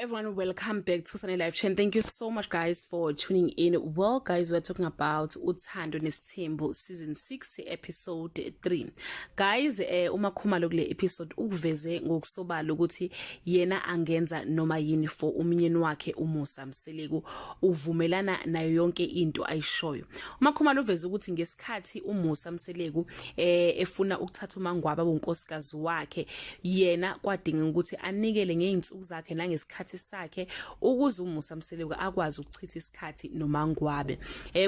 everyone, welcome back to Sunny Live Chain. Thank you so much guys for tuning in. Well guys, we're talking about Uthando nesthembu season 6 episode 3. Guys, uMakhumalo kule episode uveze ngokusobala ukuthi yena angenza noma yini for umnyeni wakhe uMusa Mseleku, uvumelana nayo yonke into ayishoyo. uMakhumalo uveze ukuthi ngesikhathi uMusa Mseleku efuna ukuthatha uMaNgwabe unkosikazi wakhe, yena kwadinga ukuthi anikele ngeinsuku zakhe nangesikhathi sakhe ukuze uMusa Mseleku akwazi ukuchitha isikhathi noMaNgwabe.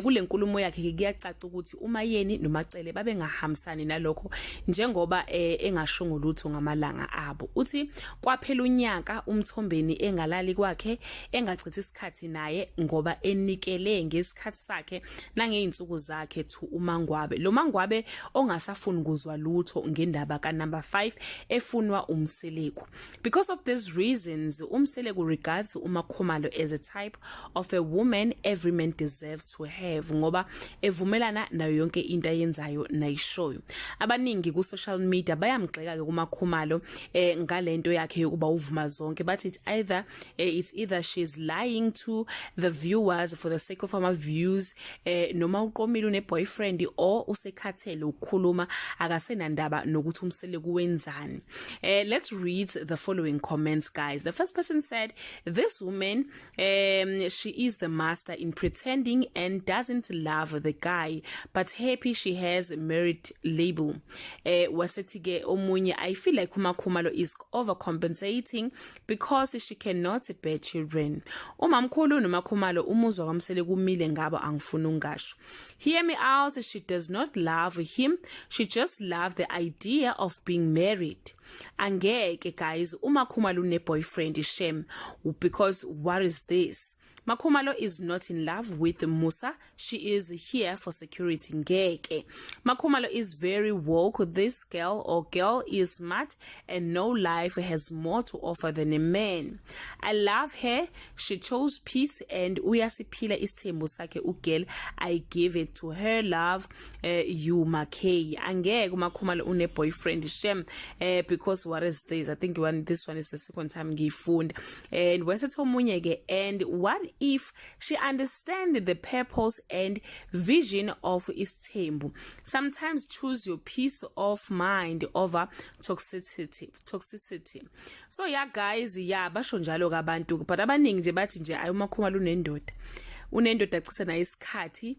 Kule nkulumo yakhe kuyacaca ukuthi uMayeni noMacele babengahambisani nalokho njengoba engashongo lutho ngamalanga abo. Uthi kwaphela unyaka uMthombeni engalali kwakhe, engachithi isikhathi naye ngoba enikele ngesikhathi sakhe nangeinsuku zakhe to uMaNgwabe. Lo MaNgwabe ongasafuni ukuzwa lutho ngendaba ka number 5 efunwa uMseleku. Because of these reasons, uMseleku regards uMakhumalo as a type of a woman every man deserves to have, ngoba evumelana nayo yonke into ayenzayo nayishoyo. Abaningi ku social media bayamgxeka ke kuMakhumalo ngalento yakhe yokuba uvuma zonke, but it's either she's lying to the viewers for the sake of our views, noma uqomile une boyfriend or usekhathele ukukhuluma akasenandaba nokuthi uMseleku wenzani. Let's read the following comments, guys. The first person said, this woman, she is the master in pretending and doesn't love the guy, but happy she has a merit label. Wasetige omunye, I feel like uMakhumalo is overcompensating because she cannot bear children. Umamkhulu noMakhumalo umuzwa kaMseleku umile ngabo angifuna ungasho. Hear me out, she does not love him, she just loves the idea of being married. Angeke guys, uMakhumalo une boyfriend shame, because what is this? Makhumalo is not in love with Musa. She is here for security. Ngeke. Makhumalo is very woke. This girl is smart and no life has more to offer than a man. I love her. She chose peace and uyasiphila isithembu sakhe ugirl. I give it to her. Love you Makay. Angeke Makhumalo une boyfriend shame, because what is this? I think this one is the second time ngifunda. And wesetomunyeke, and what if she understands the purpose and vision of isithembu? Sometimes choose your peace of mind over toxicity. So yeah guys, yeah basho njalo kabantu, but abaningi nje bathi nje ayuMakhumalo unendoda achitha nayo isikhathi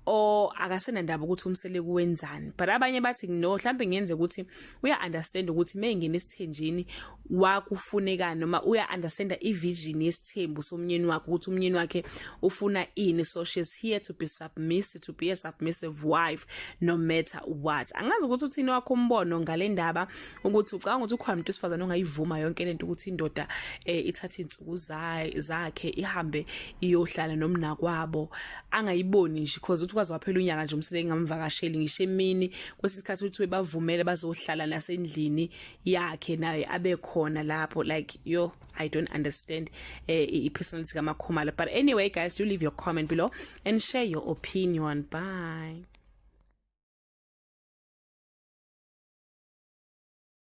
or akasenandaba ukuthi uMseleku wenzani. But abanye bathi no, mhlambe ngenze ukuthi uya understand ukuthi mengene esithenjini wakufuneka noma uya understand ivision yesithembu somnyeni wakhe ukuthi umnyeni wakhe ufuna ini. So she's here to be submissive, to be a submissive wife no matter what. Angazi ukuthi uthini wakho umbono ngale ndaba ukuthi ucanga ukuthi ukhona umuntu wesifazane ongayivuma yonke lento ukuthi indoda ithatha insuku zakhe ihambe iyohlala nomnakwabo, angayiboni nje because ukwazi waphela unyaka nje uMseleku ngamvakasheli ngisho emini kwesisikhathi ukuthi bavumele bazohlala nasendlini yakhe naye abe khona lapho. Like yo, I don't understand personality kaMakhumalo. But anyway guys, do leave your comment below and share your opinion. Bye.